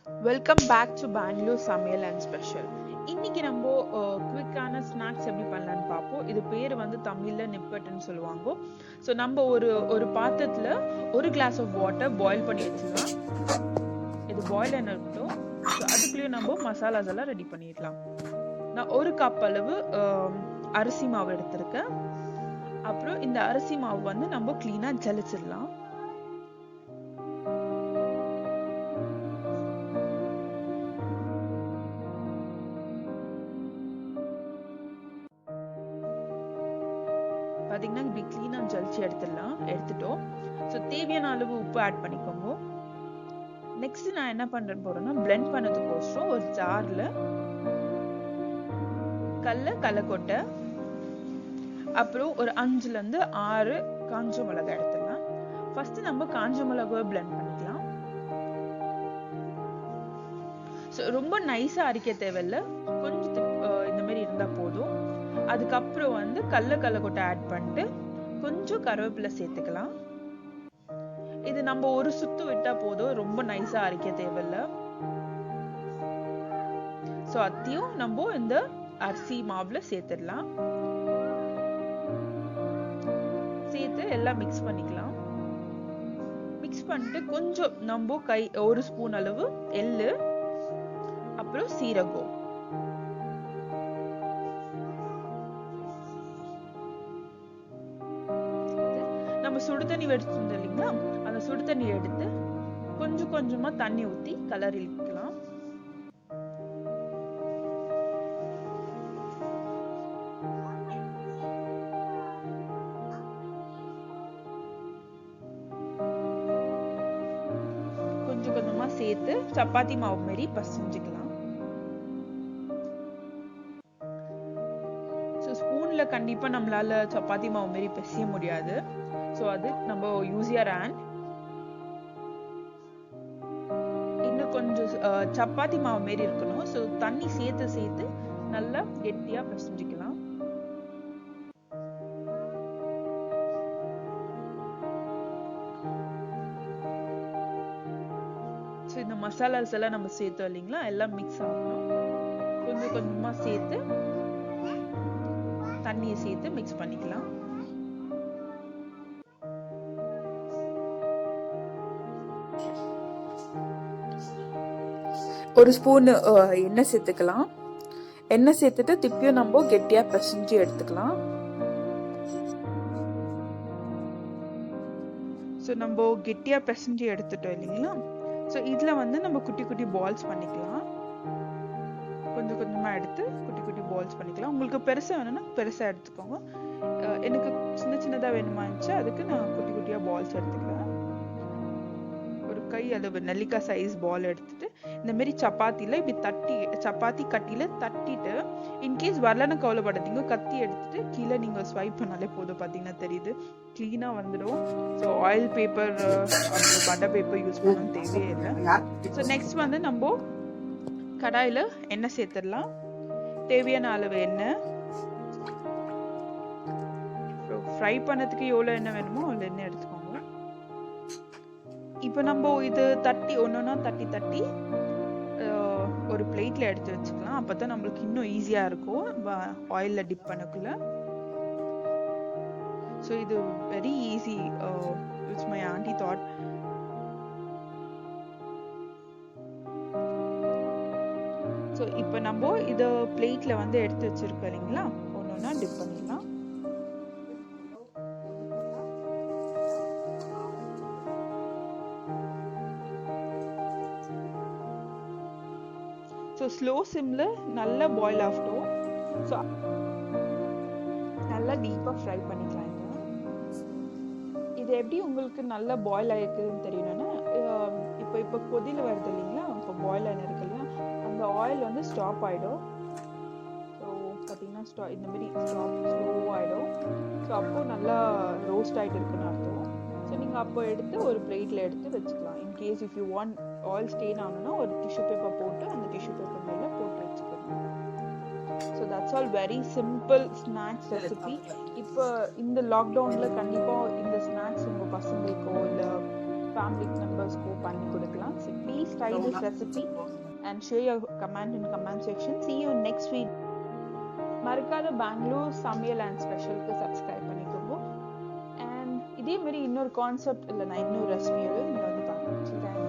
Welcome back to Bangalore சமையல் and special. இன்னைக்கு நம்ம குவிக்கான ஸ்நாக்ஸ் எப்படி பண்ணலான்னு பார்ப்போம். இது பேர் வந்து தமிழில் நிப்பட்டுன்னு சொல்லுவாங்க. ஸோ நம்ம ஒரு பாத்திரத்தில் ஒரு கிளாஸ் ஆஃப் வாட்டர் பாயில் பண்ணி வச்சுக்கலாம். இது பாயில் என்ன இருக்கட்டும். ஸோ அதுக்குள்ளேயும் நம்ம மசாலாஸ் எல்லாம் ரெடி பண்ணிடலாம். நான் ஒரு கப் அளவு அரிசி மாவு எடுத்திருக்கேன். அப்புறம் இந்த அரிசி மாவு வந்து நம்ம கிளீனாக ஜலிச்சிடலாம். பார்த்தீங்கன்னா இப்படி க்ளீனாக ஜலிச்சு எடுத்துட்டோம். ஸோ தேவையான அளவு உப்பு ஆட் பண்ணிக்கோங்க. நெக்ஸ்ட் நான் என்ன பண்ணுறேன்னு போகிறேன்னா, பிளெண்ட் பண்ணதுக்கோசரம் ஒரு ஜாரில் கடலக்கொட்டை, அப்புறம் ஒரு 5லேருந்து 6 காஞ்ச மிளகாய் எடுத்துடலாம். ஃபர்ஸ்ட் நம்ம காஞ்ச மிளகாவை பிளெண்ட் பண்ணிக்கலாம். ஸோ ரொம்ப நைஸாக அரைக்க தேவையில்லை, கொஞ்சம் இந்த மாதிரி இருந்தால் போதும். அதுக்கப்புறம் வந்து கடலக்கொட்டை ஆட் பண்ணிட்டு கொஞ்சம் கருவேப்பிலை சேர்த்துக்கலாம். இது நம்ம ஒரு சுத்து விட்டா போதும், ரொம்ப நைஸா அரைக்க தேவையில்லை. ஸோ அத்தையும் நம்ம இந்த அரிசி மாவுல சேர்த்துடலாம். சேர்த்து எல்லாம் மிக்ஸ் பண்ணிக்கலாம். மிக்ஸ் பண்ணிட்டு கொஞ்சம் நம்ம ஒரு ஸ்பூன் அளவு எள்ளு, அப்புறம் சீரகம், நம்ம சுடு தண்ணி வச்சிருந்தோம் இல்லைங்களா, அந்த சுடு தண்ணி எடுத்து கொஞ்சம் கொஞ்சமா தண்ணி ஊத்தி கலரிக்கலாம். கொஞ்சம் கொஞ்சமா சேர்த்து சப்பாத்தி மாவு மாதிரி பசஞ்சுக்கலாம். ஸ்பூன்ல கண்டிப்பா நம்மளால சப்பாத்தி மாவு மாதிரி பிசைய முடியாது. ஸோ அது நம்ம யூஸ் யுவர் ஹேண்ட். இன்னும் கொஞ்சம் சப்பாத்தி மாவு மாரி இருக்கணும். ஸோ தண்ணி சேர்த்து நல்லா கெட்டியா பிசைஞ்சிக்கலாம். ஸோ இந்த மசாலாஸ் எல்லாம் நம்ம சேர்த்தோம் இல்லைங்களா, எல்லாம் மிக்ஸ் ஆகணும். கொஞ்சம் கொஞ்சமா சேர்த்து தண்ணியை சேர்த்து மிக்ஸ் பண்ணிக்கலாம். ஒரு ஸ்பூன் எண்ணெய் சேர்த்துக்கலாம். எண்ணெய் சேர்த்துட்டு திருப்பியும் நம்ம கெட்டியா பிசைஞ்சு எடுத்துக்கலாம். ஸோ நம்ம கெட்டியா பிசைஞ்சு எடுத்துட்டோம் இல்லைங்களா. ஸோ இதுல வந்து நம்ம குட்டி குட்டி பால்ஸ் பண்ணிக்கலாம். கொஞ்சம் கொஞ்சமா எடுத்து குட்டி குட்டி பால்ஸ் பண்ணிக்கலாம். உங்களுக்கு பெருசா வேணும்னா பெருசா எடுத்துக்கோங்க. எனக்கு சின்னதா வேணுமா இருந்துச்சு, அதுக்கு நான் குட்டி குட்டியா பால்ஸ் எடுத்துக்கிறேன். ஒரு கை அளவு நெல்லிக்காய் சைஸ் பால் எடுத்துட்டு இந்த மாதிரி சப்பாத்தில இப்படி சப்பாத்தி கட்டில தட்டிட்டு, இன்கேஸ் வரலன்னு கவலைப்படாதீங்க, கத்தி எடுத்துட்டு கீழே நீங்க ஸ்வைப் பண்ணாலே போதும். பாத்தீங்கன்னா தெரியுது, கிளீனா வந்துடும். ஸோ ஆயில் பேப்பர் அப்புறம் பட்டர் பேப்பர் யூஸ் பண்ணணும் தேவையே இல்லை. ஸோ நெக்ஸ்ட் வந்து நம்ம கடாயில எண்ணெய் சேர்த்துடலாம். தேவையான அளவு எண்ணெய். ஃப்ரை பண்ணதுக்கு எவ்வளோ எண்ணெய் வேணுமோ அவ்வளோ எண்ணெய் எடுத்துக்கோங்க. இப்போ நம்ம இது ஒன்னொன்னா தட்டி ஒரு பிளேட்ல எடுத்து வச்சுக்கலாம். அப்பதான் நம்மளுக்கு இன்னும் ஈஸியா இருக்கும் ஆயில்ல டிப் பண்ணக்குள்ள. ஸோ இது very easy, it's my aunty thought. So இப்போ நம்ம இதை பிளேட்ல வந்து எடுத்து வச்சிருக்கோம் இல்லைங்களா, ஒன்னொன்னா டிப் பண்ணிடலாம். ஸோ ஸ்லோ சிம்ல நல்லா பாயில் ஆகட்டும். ஸோ நல்லா டீப்பாக ஃப்ரை பண்ணிக்கலாம். இது எப்படி உங்களுக்கு நல்லா பாயில் ஆகிருக்குதுன்னு தெரியணும்னா, இப்போ கொதியில் வருது இல்லைங்களா, இப்போ பாயில் ஆன இருக்கு இல்லையா, அந்த ஆயில் வந்து ஸ்டாப் ஆகிடும். ஸோ பார்த்தீங்கன்னா இந்த மாதிரி ஸ்லோ ஆகிடும். ஸோ அப்போ நல்லா ரோஸ்ட் ஆகிட்டு இருக்குன்னு அர்த்தம். ஸோ நீங்கள் அப்போ எடுத்து ஒரு பிளேட்டில் எடுத்து வச்சுக்கலாம். In case if you want oil stain ஆகணும்னா ஒரு டிஷ்யூ பேப்பர் போட்டு அந்த டிஷ்யூ பேப்பர் மேலே போட்டு வச்சுக்கணும். So that's all very simple snacks recipe. இப்போ இந்த லாக்டவுனில் கண்டிப்பாக இந்த ஸ்நாக்ஸ் உங்கள் பசங்களுக்கோ இல்லை ஃபேமிலி மெம்பர்ஸ்க்கோ பண்ணி கொடுக்கலாம். So please try this recipe and share your comment in comment section. See you next week. மறக்காத பெங்களூர் சமையல் அண்ட் ஸ்பெஷலுக்கு சப்ஸ்கிரைப் பண்ணிக்கோங்க. அண்ட் இதே மாதிரி இன்னொரு கான்செப்ட் இல்லைனா இன்னொரு ரெசிபியோட நீங்கள் வந்து பார்க்கலாம்.